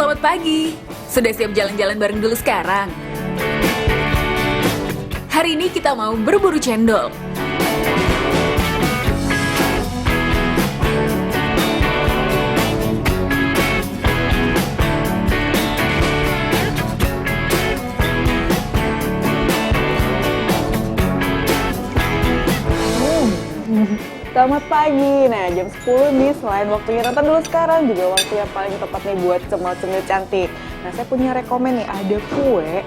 Selamat pagi. Sudah siap jalan-jalan bareng dulu sekarang? Hari ini kita mau berburu cendol. Selamat pagi. Nah, jam 10 nih, selain waktunya nonton dulu sekarang, juga waktu yang paling tepat nih buat cemil-cemil cantik. Nah, saya punya rekomen nih, ada kue,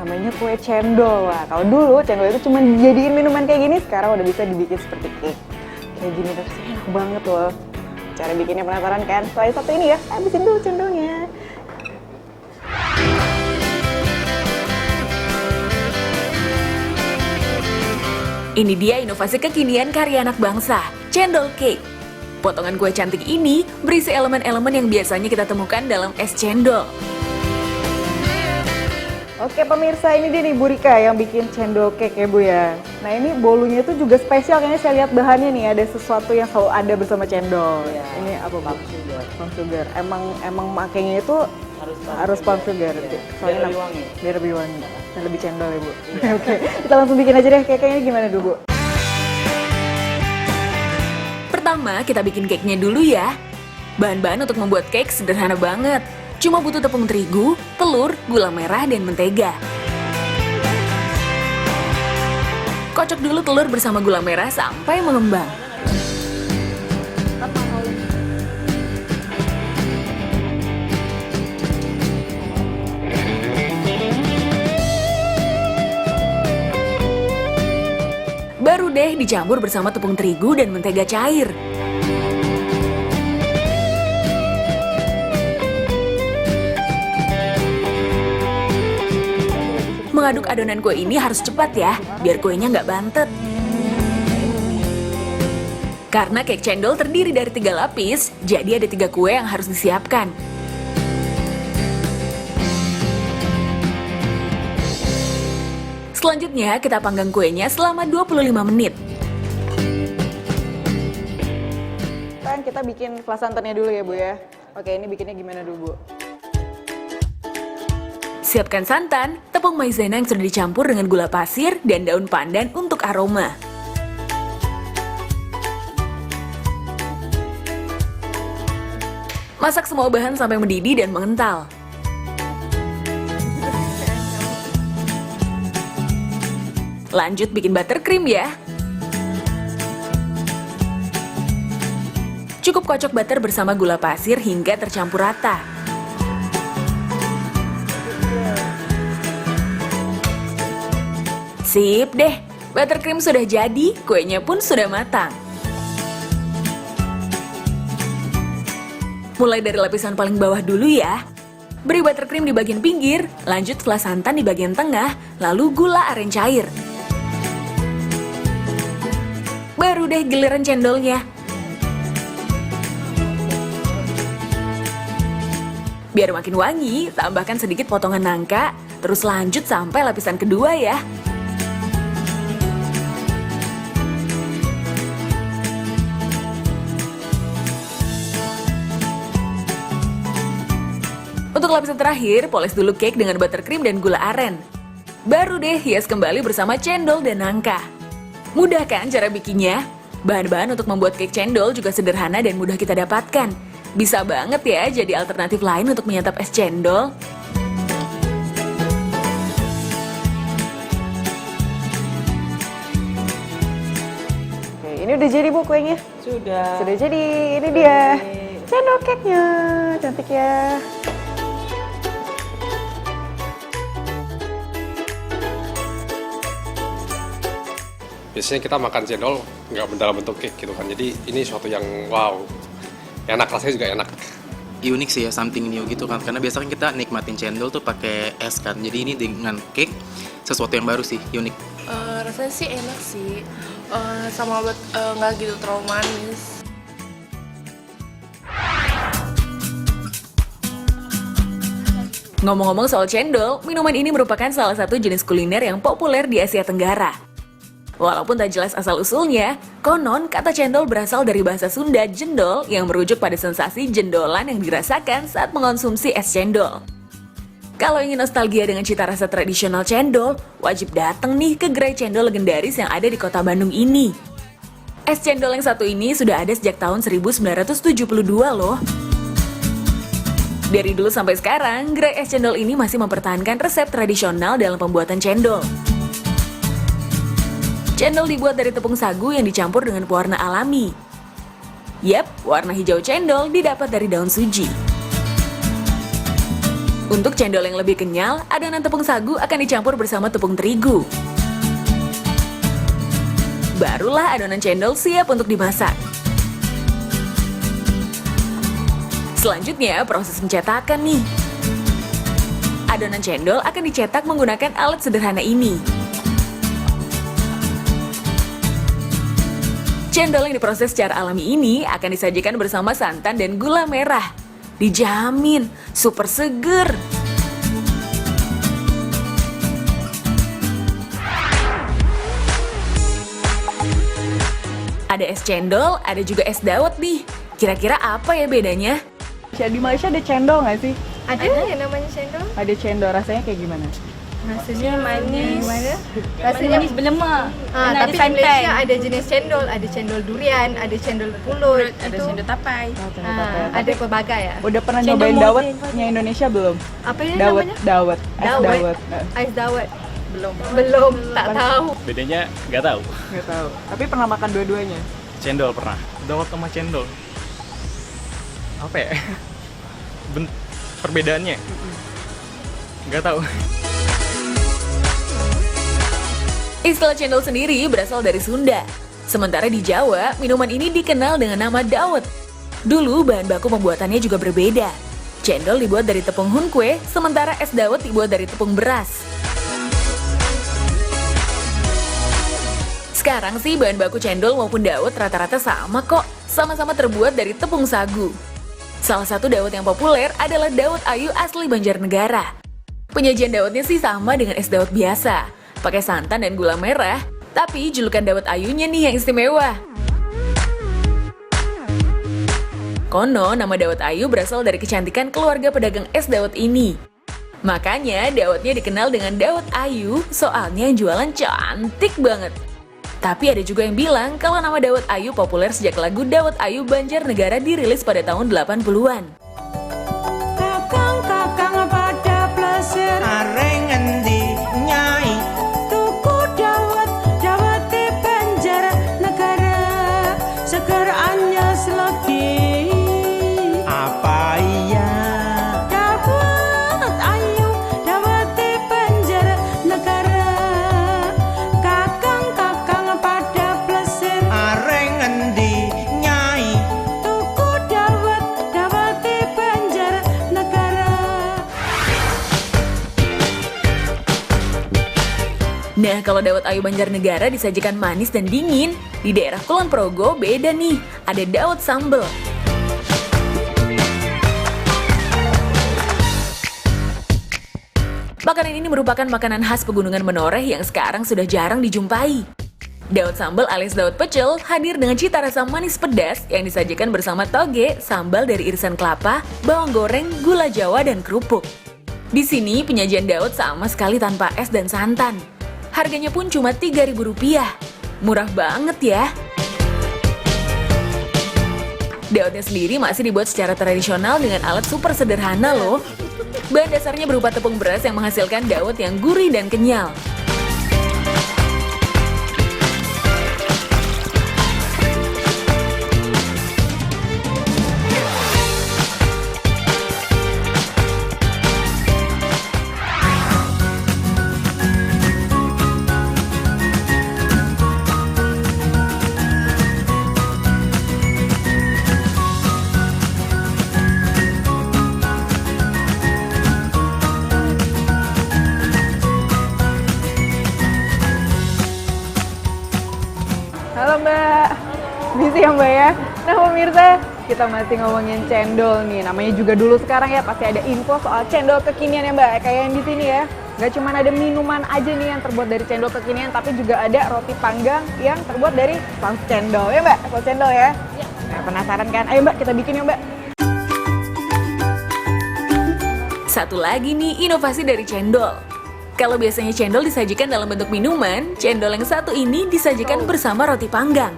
namanya kue cendol. Wah, kalau dulu cendol itu cuma dijadiin minuman kayak gini, sekarang udah bisa dibikin seperti cake. Kayak gini rasanya enak banget loh. Cara bikinnya penasaran kan? Selain satu ini ya, habisin dulu cendolnya. Ini dia inovasi kekinian karya anak bangsa, cendol cake. Potongan kue cantik ini berisi elemen-elemen yang biasanya kita temukan dalam es cendol. Oke pemirsa, ini dia nih Bu Rika yang bikin cendol cake ya Bu ya. Nah ini bolunya itu juga spesial, kayaknya saya lihat bahannya nih ada sesuatu yang selalu ada bersama cendol. Ya. Ini apa Bu? Palm sugar. Emang makanya itu harus palm sugar. Ya. Soalnya biar lebih wangi. Dan lebih cendol ya Bu. Ya. Oke, kita langsung bikin aja deh cake-nya gimana dulu Bu? Pertama kita bikin cake-nya dulu ya. Bahan-bahan untuk membuat cake sederhana banget. Cuma butuh tepung terigu, telur, gula merah, dan mentega. Kocok dulu telur bersama gula merah sampai mengembang. Baru deh dicampur bersama tepung terigu dan mentega cair. Mengaduk adonan kue ini harus cepat ya, biar kuenya nggak bantet. Karena cake cendol terdiri dari 3 lapis, jadi ada 3 kue yang harus disiapkan. Selanjutnya, kita panggang kuenya selama 25 menit. Kan kita bikin flas santannya dulu ya Bu ya. Oke, ini bikinnya gimana dulu Bu? Siapkan santan, tepung maizena yang sudah dicampur dengan gula pasir, dan daun pandan untuk aroma. Masak semua bahan sampai mendidih dan mengental. Lanjut bikin buttercream ya. Cukup kocok butter bersama gula pasir hingga tercampur rata. Sip deh, buttercream sudah jadi, kuenya pun sudah matang. Mulai dari lapisan paling bawah dulu ya. Beri buttercream di bagian pinggir, lanjut flas santan di bagian tengah, lalu gula aren cair. Baru deh giliran cendolnya. Biar makin wangi, tambahkan sedikit potongan nangka, terus lanjut sampai lapisan kedua ya. Untuk lapisan terakhir, poles dulu cake dengan buttercream dan gula aren. Baru deh hias kembali bersama cendol dan nangka. Mudah kan cara bikinnya? Bahan-bahan untuk membuat cake cendol juga sederhana dan mudah kita dapatkan. Bisa banget ya jadi alternatif lain untuk menyantap es cendol. Oke, ini udah jadi Bu kuenya? Sudah jadi, ini dia cendol cake-nya. Cantik ya. Biasanya kita makan cendol nggak dalam bentuk cake gitu kan, jadi ini sesuatu yang wow, enak, rasanya juga enak. unik sih ya, something new gitu kan, karena biasanya kita nikmatin cendol tuh pakai es kan, jadi ini dengan cake sesuatu yang baru sih, unik. Rasanya sih enak sih, sama nggak gitu terlalu manis. Ngomong-ngomong soal cendol, minuman ini merupakan salah satu jenis kuliner yang populer di Asia Tenggara. Walaupun tak jelas asal-usulnya, konon kata cendol berasal dari bahasa Sunda jendol yang merujuk pada sensasi jendolan yang dirasakan saat mengonsumsi es cendol. Kalau ingin nostalgia dengan cita rasa tradisional cendol, wajib datang nih ke gerai cendol legendaris yang ada di kota Bandung ini. Es cendol yang satu ini sudah ada sejak tahun 1972 loh. Dari dulu sampai sekarang, gerai es cendol ini masih mempertahankan resep tradisional dalam pembuatan cendol. Cendol dibuat dari tepung sagu yang dicampur dengan pewarna alami. Yap, warna hijau cendol didapat dari daun suji. Untuk cendol yang lebih kenyal, adonan tepung sagu akan dicampur bersama tepung terigu. Barulah adonan cendol siap untuk dimasak. Selanjutnya, proses pencetakan nih. Adonan cendol akan dicetak menggunakan alat sederhana ini. Cendol yang diproses secara alami ini akan disajikan bersama santan dan gula merah. Dijamin super seger. Ada es cendol, ada juga es dawet nih. Kira-kira apa ya bedanya? Di Malaysia ada cendol nggak sih? Ada yang namanya cendol. Ada cendol, rasanya kayak gimana? Rasanya manis. Rasanya manis berlemak. Tapi di Malaysia ada jenis cendol, ada cendol durian, ada cendol pulut, ada cendol tapai. ada pelbagai ya. Udah pernah Cendol nyobain modern. dawetnya Indonesia belum? Apa ini Dawet, namanya? dawet, es dawet. Ais dawet. Belum, tak tahu. Bedanya nggak tahu. Nggak tahu. Tapi pernah makan dua-duanya? Cendol pernah. Dawet sama cendol. Apa ya? Perbedaannya? Nggak tahu. Istilah cendol sendiri berasal dari Sunda. Sementara di Jawa, minuman ini dikenal dengan nama dawet. Dulu bahan baku pembuatannya juga berbeda. Cendol dibuat dari tepung hunkwe, sementara es dawet dibuat dari tepung beras. Sekarang sih bahan baku cendol maupun dawet rata-rata sama kok, sama-sama terbuat dari tepung sagu. Salah satu dawet yang populer adalah dawet ayu asli Banjarnegara. Penyajian dawetnya sih sama dengan es dawet biasa, pakai santan dan gula merah, tapi julukan dawet ayunya nih yang istimewa. Konon nama dawet ayu berasal dari kecantikan keluarga pedagang es dawet ini. Makanya dawetnya dikenal dengan dawet ayu, soalnya yang jualan cantik banget. Tapi ada juga yang bilang kalau nama dawet ayu populer sejak lagu Dawet Ayu Banjarnegara dirilis pada tahun 80-an. Kakang-kakang pada plesir areng endi nyai tuku dawet di Banjarnegara seger anyes lagi apa iya dawet ayu di Banjarnegara kakang-kakang pada plesir areng endi nyai tuku dawet di Banjarnegara. Nah, kalau dawet ayu Banjarnegara disajikan manis dan dingin, di daerah Kulon Progo beda nih, ada dawet sambal. Makanan ini merupakan makanan khas pegunungan Menoreh yang sekarang sudah jarang dijumpai. Dawet sambal alias dawet pecel hadir dengan cita rasa manis pedas yang disajikan bersama toge, sambal dari irisan kelapa, bawang goreng, gula jawa, dan kerupuk. Di sini penyajian dawet sama sekali tanpa es dan santan. Harganya pun cuma Rp3.000. Murah banget ya. Dawetnya sendiri masih dibuat secara tradisional dengan alat super sederhana loh. Bahan dasarnya berupa tepung beras yang menghasilkan dawet yang gurih dan kenyal. Halo Mbak, busy ya Mbak ya? Nah pemirsa, kita masih ngomongin cendol nih. Namanya juga dulu sekarang ya, pasti ada info soal cendol kekinian ya Mbak, kayak yang di sini ya. Nggak cuma ada minuman aja nih yang terbuat dari cendol kekinian, tapi juga ada roti panggang yang terbuat dari saus cendol. Ya Mbak, saus cendol ya? Iya. Nah, penasaran kan? Ayo Mbak, kita bikin ya Mbak. Satu lagi nih inovasi dari cendol. Kalau biasanya cendol disajikan dalam bentuk minuman, cendol yang satu ini disajikan bersama roti panggang.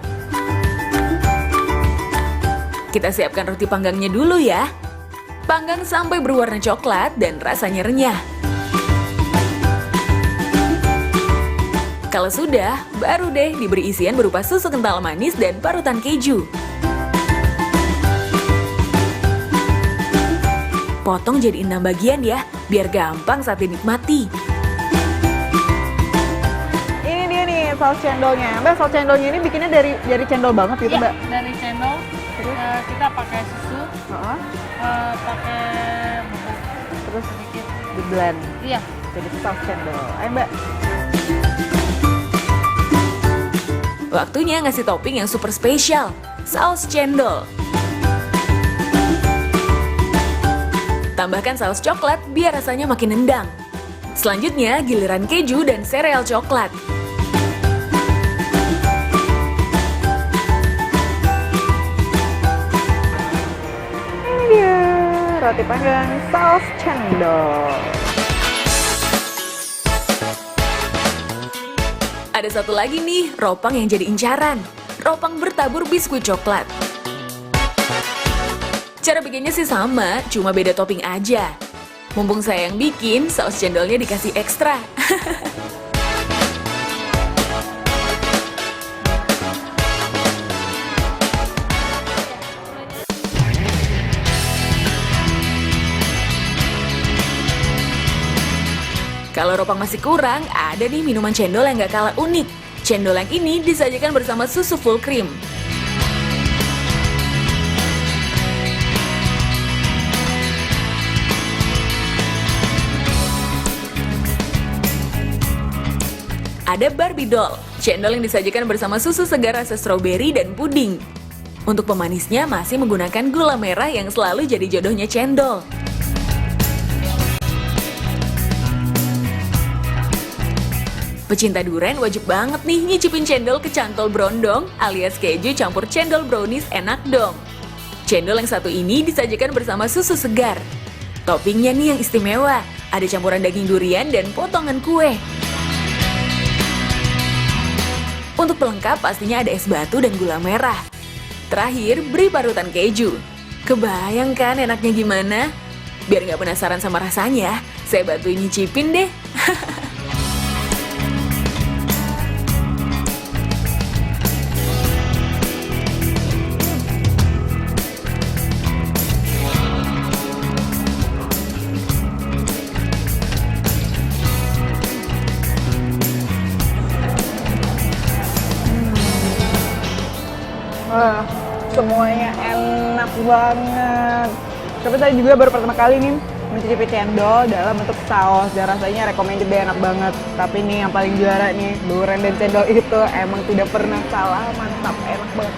Kita siapkan roti panggangnya dulu ya. Panggang sampai berwarna coklat dan rasanya renyah. Kalau sudah, baru deh diberi isian berupa susu kental manis dan parutan keju. Potong jadi 6 bagian ya, biar gampang saat dinikmati. Ini dia nih saus cendolnya. Mbak, saus cendolnya ini bikinnya dari cendol banget gitu Mbak? Dari cendol, kita pakai susu, Heeh. pakai bubuk Terus sedikit. di blend. Iya. Jadi saus cendol. Ayo Mbak. Waktunya ngasih topping yang super spesial, saus cendol. Tambahkan saus coklat biar rasanya makin nendang. Selanjutnya giliran keju dan sereal coklat. Ini dia roti panggang saus cendol. Ada satu lagi nih, ropang yang jadi incaran. Ropang bertabur biskuit coklat. Cara bikinnya sih sama, cuma beda topping aja. Mumpung saya yang bikin, saus cendolnya dikasih ekstra. Kalau ropang masih kurang, ada nih minuman cendol yang gak kalah unik. Cendol yang ini disajikan bersama susu full cream. Ada Barbie Doll, cendol yang disajikan bersama susu segar rasa stroberi dan puding. Untuk pemanisnya masih menggunakan gula merah yang selalu jadi jodohnya cendol. Pecinta durian wajib banget nih nyicipin cendol kecantol brondong alias keju campur cendol brownies enak dong. Cendol yang satu ini disajikan bersama susu segar. Toppingnya nih yang istimewa, ada campuran daging durian dan potongan kue. Untuk pelengkap pastinya ada es batu dan gula merah. Terakhir, beri parutan keju. Kebayang kan enaknya gimana? Biar nggak penasaran sama rasanya, saya bantuin nyicipin deh. Wah, semuanya enak banget. Tapi saya juga baru pertama kali nih mencicipi cendol dalam bentuk saus dan rasanya recommended deh, enak banget. Tapi nih yang paling juara nih, durian dan cendol itu emang tidak pernah salah, mantap, enak banget.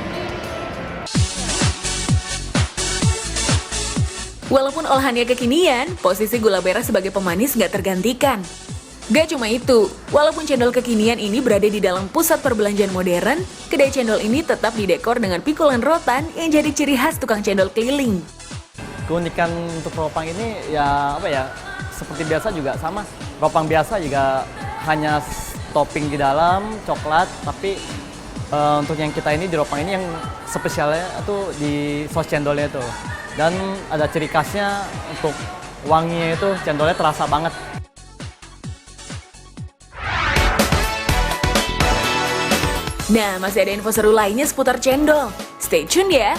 Walaupun olahannya kekinian, posisi gula merah sebagai pemanis nggak tergantikan. Gak cuma itu, walaupun cendol kekinian ini berada di dalam pusat perbelanjaan modern, kedai cendol ini tetap didekor dengan pikulan rotan yang jadi ciri khas tukang cendol keliling. Keunikan untuk ropang ini ya apa ya, seperti biasa juga sama. Ropang biasa juga hanya topping di dalam, coklat, tapi untuk yang kita ini di ropang ini yang spesialnya itu di saus cendolnya itu. Dan ada ciri khasnya untuk wanginya itu cendolnya terasa banget. Nah, masih ada info seru lainnya seputar cendol. Stay tune ya!